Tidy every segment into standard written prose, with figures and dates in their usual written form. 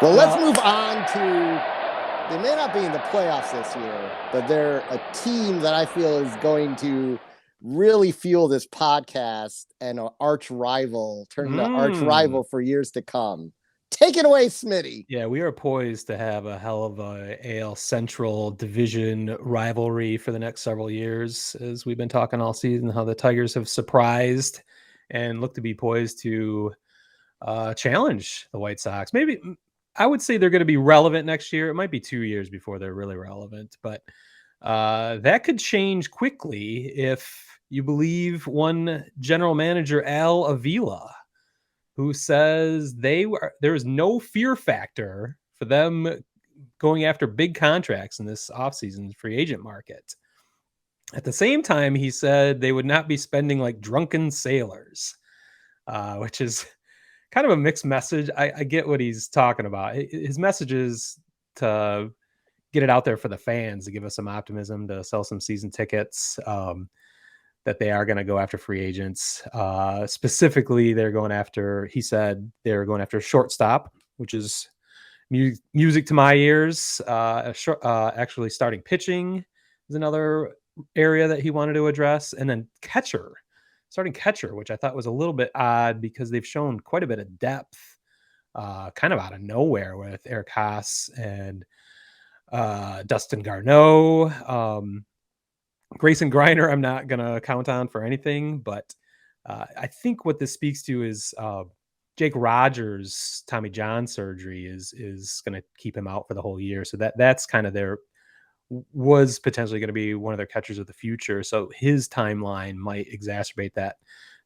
Well, let's Well, move on to. They may not be in the playoffs this year, but they're a team that I feel is going to really fuel this podcast and an arch rival, turn into arch rival for years to come. Take it away, Smitty. yeah, we are poised to have a hell of a AL Central division rivalry for the next several years, as we've been talking all season, how the Tigers have surprised and look to be poised to challenge the White Sox. Maybe I would say they're going to be relevant next year. It might be 2 years before they're really relevant, but that could change quickly if you believe one general manager, Al Avila, who says there is no fear factor for them going after big contracts in this offseason free agent market. At the same time, he said they would not be spending like drunken sailors, which is kind of a mixed message. I get what he's talking about. His message is to get it out there for the fans, to give us some optimism, to sell some season tickets, that they are going to go after free agents. Specifically, he said they're going after shortstop, which is music to my ears. Actually, starting pitching is another area that he wanted to address. And then starting catcher, which I thought was a little bit odd because they've shown quite a bit of depth, kind of out of nowhere with Eric Haas and Dustin Garneau. Grayson Griner, I'm not going to count on for anything, but I think what this speaks to is Jake Rogers' Tommy John surgery is going to keep him out for the whole year. So that's kind of was potentially going to be one of their catchers of the future. So his timeline might exacerbate that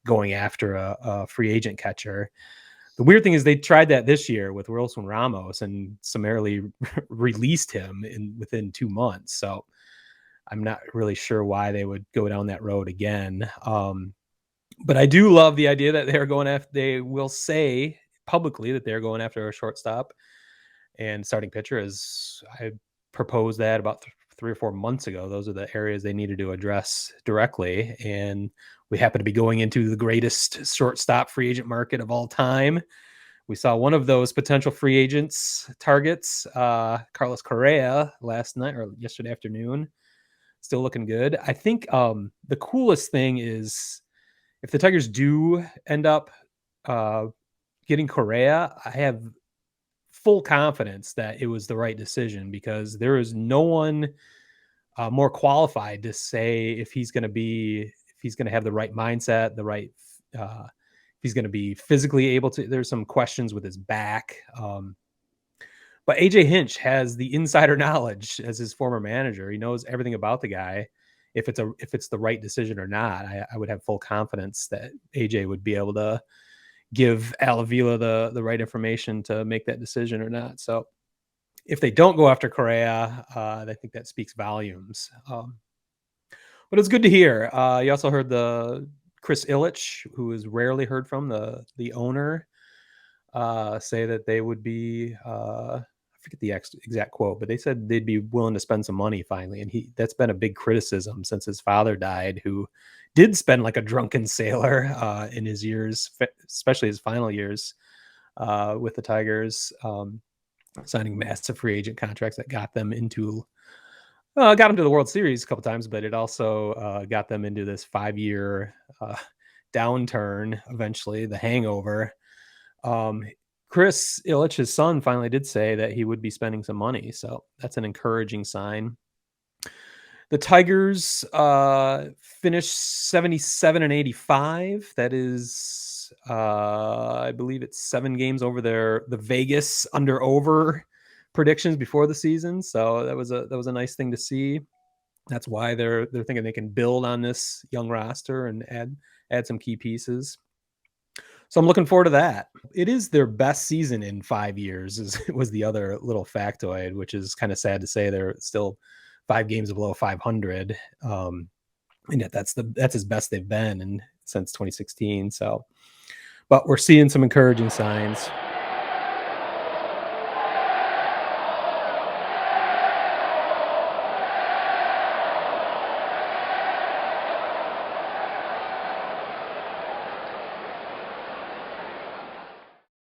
going after a free agent catcher. The weird thing is they tried that this year with Wilson Ramos and summarily released him within 2 months. So I'm not really sure why they would go down that road again. But I do love the idea that they will say publicly that they're going after a shortstop and starting pitcher. As I proposed that about 3 or 4 months ago. Those are the areas they needed to address directly. And we happen to be going into the greatest shortstop free agent market of all time. We saw one of those potential free agents targets, Carlos Correa, last night or yesterday afternoon. Still looking good. I think the coolest thing is if the Tigers do end up getting Correa, I have full confidence that it was the right decision because there is no one more qualified to say if he's going to have the right mindset, if he's going to be physically able to. There's some questions with his back. But AJ Hinch has the insider knowledge as his former manager. He knows everything about the guy. If it's the right decision or not, I would have full confidence that AJ would be able to give Al Avila the right information to make that decision or not. So if they don't go after Correa, I think that speaks volumes. But it's good to hear. You also heard the Chris Ilitch, who is rarely heard from, the owner, say that they would be. I forget the exact quote, but they said they'd be willing to spend some money finally. And that's been a big criticism since his father died, who did spend like a drunken sailor in his years, especially his final years with the Tigers, signing massive free agent contracts that got them to the World Series a couple times, but it also got them into this 5-year downturn, eventually the hangover. Chris Ilitch, his son, finally did say that he would be spending some money. So that's an encouraging sign. The Tigers finished 77-85. That is, I believe it's 7 games over the Vegas under/over predictions before the season. So that was a nice thing to see. That's why they're thinking they can build on this young roster and add some key pieces. So I'm looking forward to that. It is their best season in 5 years, was the other little factoid, which is kind of sad to say. They're still 5 games below 500. And yet that's as best they've been since 2016. So, but we're seeing some encouraging signs.